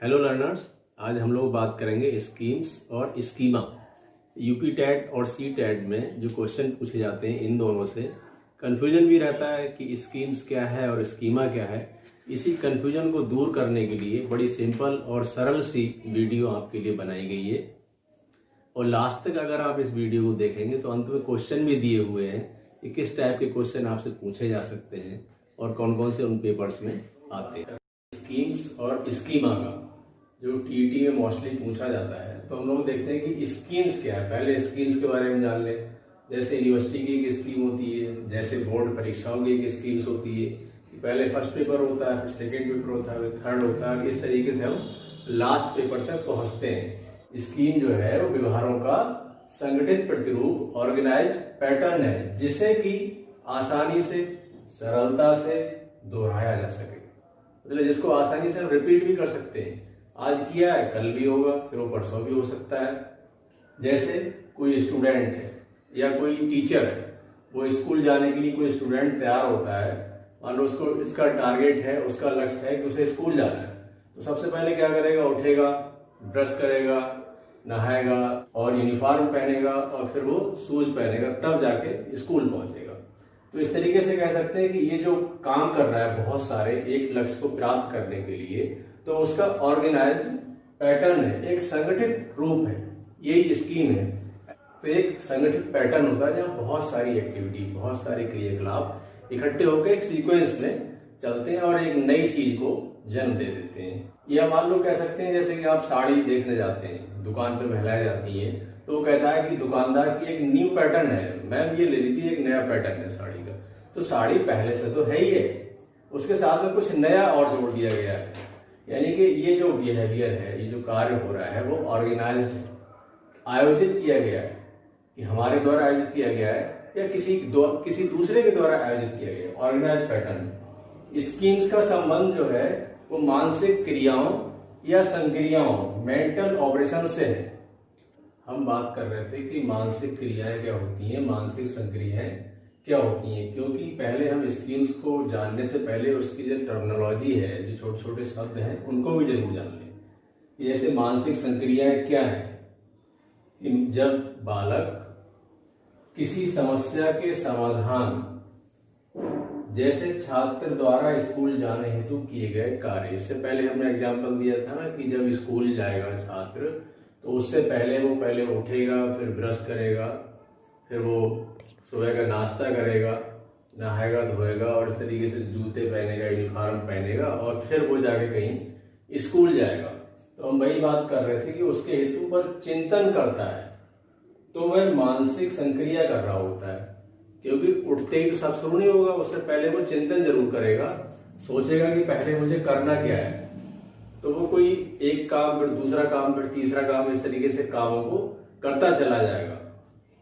Hello learners, आज हम लोग बात करेंगे स्कीम्स और स्कीमा। यूपी टेट और सी टेट में जो क्वेश्चन पूछे जाते हैं इन दोनों से कन्फ्यूजन भी रहता है कि स्कीम्स क्या है और स्कीमा क्या है। इसी कन्फ्यूजन को दूर करने के लिए बड़ी सिंपल और सरल सी वीडियो आपके लिए बनाई गई है। और लास्ट तक अगर आप इस वीडियो को देखेंगे तो अंत में क्वेश्चन भी दिए हुए हैं कि किस टाइप के क्वेश्चन आपसे पूछे जा सकते हैं और कौन कौन से उन पेपर्स में आते हैं। स्कीम्स और स्कीमा का जो टीईटी में मोस्टली पूछा जाता है, तो हम लोग देखते हैं कि स्कीम्स क्या है। पहले स्कीम्स के बारे में जान लें। जैसे यूनिवर्सिटी की एक स्कीम होती है, जैसे बोर्ड परीक्षाओं की एक स्कीम्स होती है कि पहले फर्स्ट पेपर होता है, फिर सेकेंड पेपर होता है, फिर थर्ड होता है। इस तरीके से हम लास्ट पेपर तक पहुंचते हैं। स्कीम जो है वो व्यवहारों का संगठित प्रतिरूप, ऑर्गेनाइज्ड पैटर्न है, जिसे कि आसानी से, सरलता से दोहराया जा सके। मतलब जिसको आसानी से हम रिपीट भी कर सकते हैं। आज किया है, कल भी होगा, फिर वो परसों भी हो सकता है। जैसे कोई स्टूडेंट है या कोई टीचर है, वो स्कूल जाने के लिए कोई स्टूडेंट तैयार होता है। मान लो उसको इसका टारगेट है, उसका लक्ष्य है कि उसे स्कूल जाना है, तो सबसे पहले क्या करेगा? उठेगा, ब्रश करेगा, नहाएगा और यूनिफॉर्म पहनेगा और फिर वो शूज पहनेगा, तब जाके स्कूल पहुंचेगा। तो इस तरीके से कह सकते हैं कि ये जो काम कर रहा है बहुत सारे एक लक्ष्य को प्राप्त करने के लिए, तो उसका ऑर्गेनाइज्ड पैटर्न है, एक संगठित रूप है, यही स्कीम है। तो एक संगठित पैटर्न होता है जहाँ बहुत सारी एक्टिविटी, बहुत सारे क्रियाकलाप इकट्ठे होकर एक सीक्वेंस में चलते हैं और एक नई चीज को जन्म दे देते हैं। या मान लो कह सकते हैं जैसे कि आप साड़ी देखने जाते हैं, दुकान पे महिलाएं जाती हैं, तो वो कहता है कि दुकानदार की एक न्यू पैटर्न है, मैम ये ले लीजिए, एक नया पैटर्न है साड़ी का। तो साड़ी पहले से तो है ही है, उसके साथ में कुछ नया और जोड़ दिया गया है। यानी कि ये जो बिहेवियर है, ये जो कार्य हो रहा है, वो ऑर्गेनाइज्ड है, आयोजित किया गया है, कि हमारे द्वारा आयोजित किया गया है या किसी दूसरे के द्वारा आयोजित किया गया है। Organised pattern. स्कीम्स का संबंध जो है वो मानसिक क्रियाओं या संक्रियाओं, मेंटल ऑपरेशन से है। हम बात कर रहे थे कि मानसिक क्रियाएं क्या होती हैं, मानसिक संक्रियाएं क्या होती हैं, क्योंकि पहले हम स्कीम्स को जानने से पहले उसकी जो टर्मिनोलॉजी है, जो छोटे छोटे शब्द हैं, उनको भी जरूर जान लें। जैसे मानसिक संक्रियाएं क्या है? जब बालक किसी समस्या के समाधान, जैसे छात्र द्वारा स्कूल जाने हेतु किए गए कार्य, इससे पहले हमने एग्जाम्पल दिया था ना कि जब स्कूल जाएगा छात्र, तो उससे पहले वो उठेगा, फिर ब्रश करेगा, फिर वो सुबह का नाश्ता करेगा, नहाएगा, धोएगा और इस तरीके से जूते पहनेगा, यूनिफॉर्म पहनेगा और फिर वो जाके कहीं स्कूल जाएगा। तो हम वही बात कर रहे थे कि उसके हेतु पर चिंतन करता है, तो वह मानसिक संक्रिया कर रहा होता है, क्योंकि उठते ही तो सब शुरू नहीं होगा, उससे पहले वो चिंतन जरूर करेगा, सोचेगा कि पहले मुझे करना क्या है। तो वो कोई एक काम, फिर दूसरा काम, फिर तीसरा काम, इस तरीके से कामों को करता चला जाएगा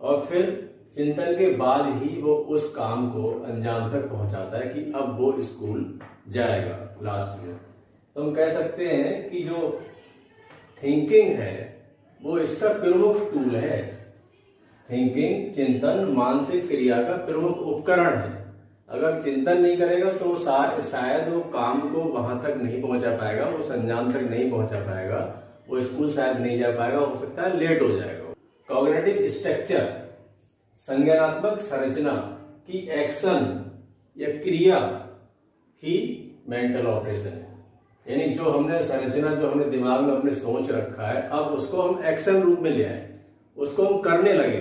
और फिर चिंतन के बाद ही वो उस काम को अंजाम तक पहुंचाता है कि अब वो स्कूल जाएगा लास्ट में। तो हम कह सकते हैं कि जो थिंकिंग है वो इसका प्रमुख टूल है। थिंकिंग, चिंतन मानसिक क्रिया का प्रमुख उपकरण है। अगर चिंतन नहीं करेगा तो शायद वो काम को वहां तक नहीं पहुंचा पाएगा, वो अंजाम तक नहीं पहुंचा पाएगा, वो स्कूल शायद नहीं जा पाएगा, हो सकता है लेट हो जाएगा। कॉग्निटिव स्ट्रक्चर, संज्ञानात्मक संरचना की एक्शन या क्रिया ही मेंटल ऑपरेशन है। यानी जो हमने संरचना, जो हमने दिमाग में अपने सोच रखा है, अब उसको हम एक्शन रूप में ले आए, उसको हम करने लगे,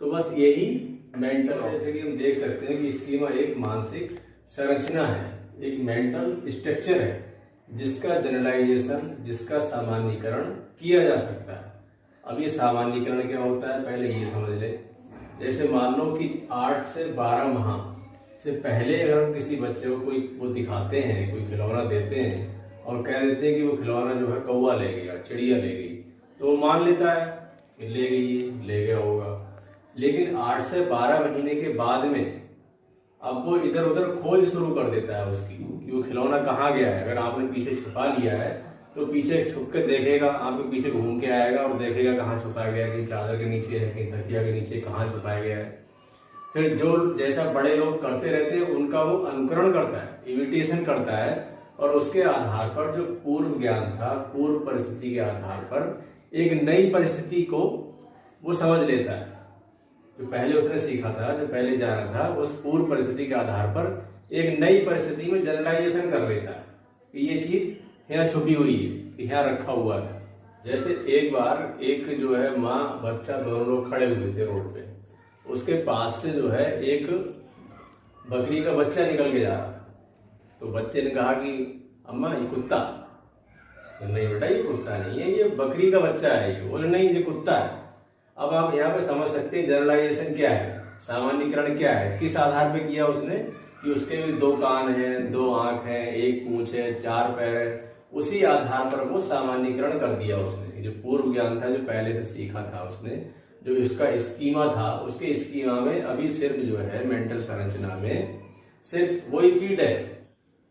तो बस यही मेंटल। जैसे कि हम देख सकते हैं कि स्कीमा एक मानसिक संरचना है, एक मेंटल स्ट्रक्चर है, जिसका जनरलाइजेशन, जिसका सामान्यीकरण किया जा सकता है। अब ये सामान्यीकरण क्या होता है, पहले ये समझ ले। जैसे मान लो कि 8 से 12 माह से पहले अगर हम किसी बच्चे को कोई वो दिखाते हैं, कोई खिलौना देते हैं और कह देते हैं कि वो खिलौना जो है कौवा ले गया, चिड़िया ले गई, तो वो मान लेता है कि ले गई, ले गया होगा। लेकिन 8 से 12 महीने के बाद में अब वो इधर उधर खोज शुरू कर देता है उसकी, कि वो खिलौना कहाँ गया है। अगर आपने पीछे छुपा लिया है तो पीछे छुप के देखेगा, आपके पीछे घूम के आएगा और देखेगा कहाँ छुपा गया, कहीं चादर के नीचे है, कहीं तकिया के नीचे, कहाँ छुपाया गया है। फिर जो जैसा बड़े लोग करते रहते हैं उनका वो अनुकरण करता है, इमिटेशन करता है, और उसके आधार पर जो पूर्व ज्ञान था, पूर्व परिस्थिति के आधार पर एक नई परिस्थिति को वो समझ लेता है। जो पहले उसने सीखा था, जो पहले जाना था, उस पूर्व परिस्थिति के आधार पर एक नई परिस्थिति में जनरलाइजेशन कर लेता है कि ये चीज यहाँ छुपी हुई है, कि यहाँ रखा हुआ है। जैसे एक बार एक जो है माँ बच्चा दोनों लोग खड़े हुए थे रोड पे, उसके पास से जो है एक बकरी का बच्चा निकल के जा रहा था। तो बच्चे ने कहा कि अम्मा ये कुत्ता। नहीं बेटा ये कुत्ता नहीं है, ये बकरी का बच्चा है। ये बोले नहीं ये कुत्ता है। अब आप यहाँ पे समझ सकते हैं जनरलाइजेशन क्या है, सामान्यीकरण क्या है, किस आधार पे किया उसने कि उसके भी 2 कान हैं, 2 आंख हैं, 1 पूंछ है, 4 पैर है। उसी आधार पर वो सामान्यीकरण कर दिया उसने। जो पूर्व ज्ञान था, जो पहले से सीखा था उसने, जो इसका स्कीमा था, उसके स्कीमा में अभी सिर्फ जो है मेंटल संरचना में सिर्फ वही फीड है,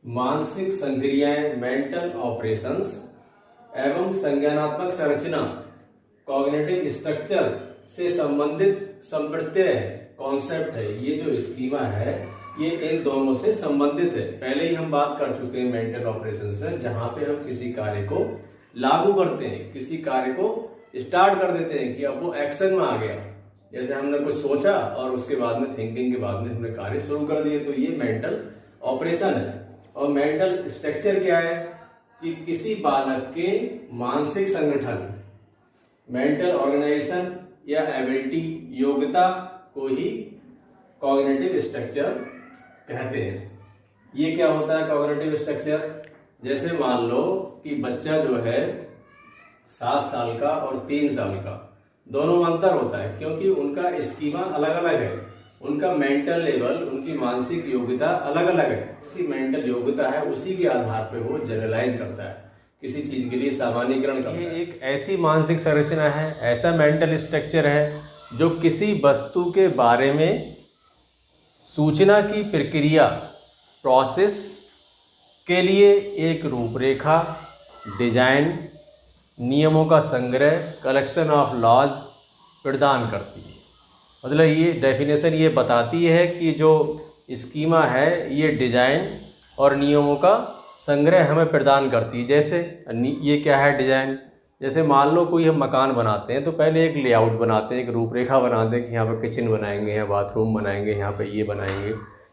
मानसिक संक्रियाएं, मेंटल ऑपरेशंस एवं संज्ञानात्मक संरचना, कॉग्निटिव स्ट्रक्चर से संबंधित संप्रत्यय कॉन्सेप्ट है। ये जो स्कीमा है ये इन दोनों से संबंधित है। पहले ही हम बात कर चुके हैं मेंटल ऑपरेशंस में, जहां पे हम किसी कार्य को लागू करते हैं, किसी कार्य को स्टार्ट कर देते हैं कि अब वो एक्शन में आ गया। जैसे हमने कुछ सोचा और उसके बाद में थिंकिंग के बाद में हमने कार्य शुरू कर दिए, तो ये मेंटल ऑपरेशन है। और मेंटल स्ट्रक्चर क्या है कि किसी बालक के मानसिक संगठन, मेंटल ऑर्गेनाइजेशन या एबिलिटी, योग्यता को ही कॉग्निटिव स्ट्रक्चर कहते हैं। ये क्या होता है कॉग्निटिव स्ट्रक्चर? जैसे मान लो कि बच्चा जो है 7 साल का और 3 साल का, दोनों में अंतर होता है क्योंकि उनका स्कीमा अलग अलग है, उनका मेंटल लेवल, उनकी मानसिक योग्यता अलग अलग है। उसकी मेंटल योग्यता है, उसी के आधार पर वो जनरलाइज करता है, किसी चीज के लिए सामान्यीकरण करता है। ये एक ऐसी मानसिक संरचना है, ऐसा मेंटल स्ट्रक्चर है जो किसी वस्तु के बारे में सूचना की प्रक्रिया, प्रोसेस के लिए एक रूपरेखा, डिजाइन, नियमों का संग्रह, कलेक्शन ऑफ लॉज प्रदान करती है। मतलब ये डेफिनेशन ये बताती है कि जो स्कीमा है ये डिजाइन और नियमों का संग्रह हमें प्रदान करती है। जैसे ये क्या है डिजाइन? जैसे मान लो कोई हम मकान बनाते हैं तो पहले एक लेआउट बनाते हैं, एक रूपरेखा बनाते हैं कि यहाँ पर किचन बनाएंगे, यहाँ बाथरूम बनाएंगे, यहाँ पे ये बनाएंगे,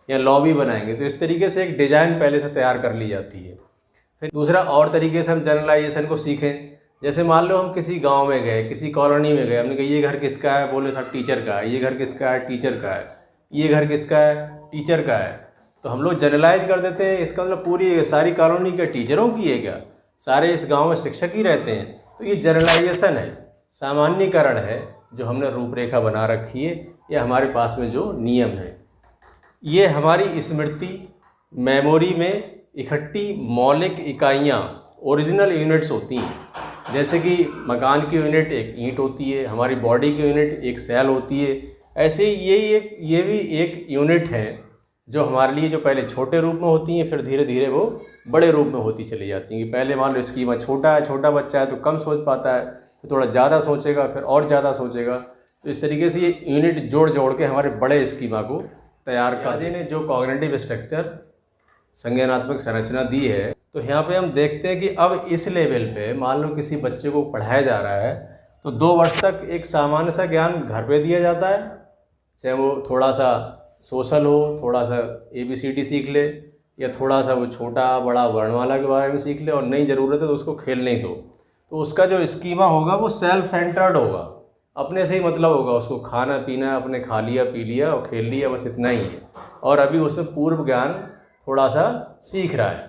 यहाँ लॉबी बनाएंगे। तो इस तरीके से एक डिज़ाइन पहले से तैयार कर ली जाती है। फिर दूसरा और तरीके से हम जनरलाइजेशन को सीखें। जैसे मान लो हम किसी गांव में गए, किसी कॉलोनी में गए, हमने कहा ये घर किसका है, बोले साहब टीचर का है। ये घर किसका है, टीचर का है। ये घर किसका है, टीचर का है। तो हम लोग जनरलाइज कर देते हैं, इसका मतलब पूरी सारी कॉलोनी के टीचरों की है क्या, सारे इस गांव में शिक्षक ही रहते हैं। तो ये जनरलाइजेशन है, सामान्यीकरण है, जो हमने रूपरेखा बना रखी है। ये हमारे पास में जो नियम है, ये हमारी स्मृति, मेमोरी में इकट्ठी मौलिक इकाइयाँ, ओरिजिनल यूनिट्स होती हैं। जैसे कि मकान की यूनिट एक ईंट होती है, हमारी बॉडी की यूनिट एक सेल होती है। ऐसे ही ये भी एक यूनिट है जो हमारे लिए, जो पहले छोटे रूप में होती हैं, फिर धीरे धीरे वो बड़े रूप में होती चली जाती हैं। कि पहले मान लो स्कीमा छोटा है, छोटा बच्चा है तो कम सोच पाता है, तो थोड़ा ज़्यादा सोचेगा, फिर और ज़्यादा सोचेगा। तो इस तरीके से ये यूनिट जोड़ जोड़ के हमारे बड़े स्कीमा को तैयार कर देने। जो कॉग्निटिव स्ट्रक्चर, संज्ञानात्मक संरचना दी है, तो यहाँ पे हम देखते हैं कि अब इस लेवल पे मान लो किसी बच्चे को पढ़ाया जा रहा है तो 2 वर्ष तक एक सामान्य सा ज्ञान घर पे दिया जाता है, चाहे वो थोड़ा सा सोशल हो, थोड़ा सा ABCD सीख ले, या थोड़ा सा वो छोटा बड़ा वर्णमाला के बारे में सीख ले, और नई ज़रूरत है तो उसको खेलने ही दो। तो उसका जो स्कीमा होगा वो सेल्फ सेंटर्ड होगा, अपने से ही मतलब होगा, उसको खाना पीना अपने खा लिया, पी लिया और खेल लिया, बस इतना ही है। और अभी उसमें पूर्व ज्ञान थोड़ा सा सीख रहा है।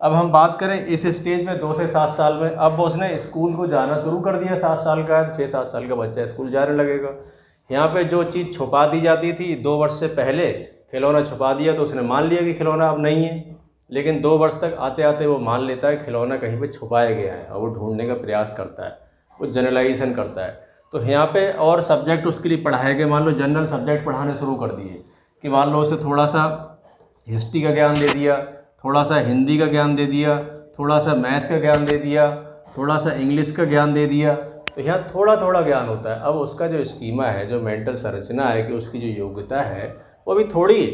अब हम बात करें इस स्टेज में 2 से 7 साल में, अब उसने स्कूल को जाना शुरू कर दिया। 7 साल का है, 6-7 साल का बच्चा स्कूल जाने लगेगा। यहाँ पे जो चीज़ छुपा दी जाती थी 2 वर्ष से पहले, खिलौना छुपा दिया तो उसने मान लिया कि खिलौना अब नहीं है। लेकिन 2 वर्ष तक आते आते वो मान लेता है खिलौना कहीं पे छुपाया गया है, और वो ढूंढने का प्रयास करता है, वो जनरलाइजेशन करता है। तो यहाँ पे और सब्जेक्ट उसके लिए पढ़ाए गए, मान लो जनरल सब्जेक्ट पढ़ाने शुरू कर दिए कि मान लो उसे थोड़ा सा हिस्ट्री का ज्ञान दे दिया, थोड़ा सा हिंदी का ज्ञान दे दिया, थोड़ा सा मैथ का ज्ञान दे दिया, थोड़ा सा इंग्लिश का ज्ञान दे दिया। तो यहाँ थोड़ा थोड़ा ज्ञान होता है। अब उसका जो स्कीमा है, जो मेंटल संरचना है, कि उसकी जो योग्यता है वो भी थोड़ी है।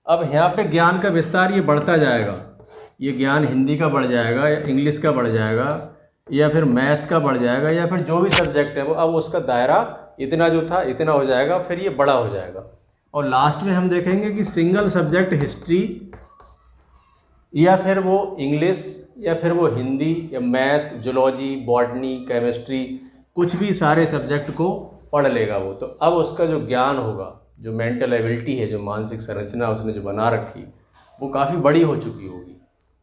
अब यहाँ पे ज्ञान का विस्तार ये बढ़ता जाएगा, ये ज्ञान हिंदी का बढ़ जाएगा या इंग्लिश का बढ़ जाएगा या फिर मैथ का बढ़ जाएगा या फिर जो भी सब्जेक्ट है वो, अब उसका दायरा इतना जो था इतना हो जाएगा, फिर ये बड़ा हो जाएगा। और लास्ट में हम देखेंगे कि सिंगल सब्जेक्ट हिस्ट्री या फिर वो इंग्लिश या फिर वो हिंदी या मैथ, जूलॉजी, बॉटनी, केमिस्ट्री, कुछ भी सारे सब्जेक्ट को पढ़ लेगा वो। तो अब उसका जो ज्ञान होगा, जो मेंटल एबिलिटी है, जो मानसिक संरचना उसने जो बना रखी, वो काफ़ी बड़ी हो चुकी होगी।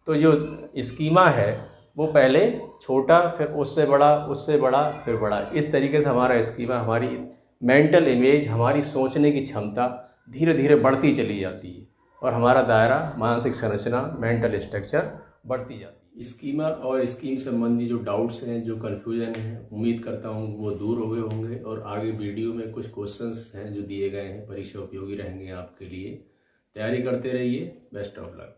तो जो स्कीमा है वो पहले छोटा, फिर उससे बड़ा, उससे बड़ा, फिर बड़ा, इस तरीके से हमारा स्कीमा, हमारी मेंटल इमेज, हमारी सोचने की क्षमता धीरे धीरे बढ़ती चली जाती है और हमारा दायरा, मानसिक संरचना, मेंटल स्ट्रक्चर बढ़ती जाती है। स्कीमा और स्कीम संबंधी जो डाउट्स हैं, जो कन्फ्यूजन है, उम्मीद करता हूँ वो दूर हो गए होंगे। और आगे वीडियो में कुछ क्वेश्चंस हैं जो दिए गए हैं, परीक्षा उपयोगी रहेंगे आपके लिए। तैयारी करते रहिए। Best of luck.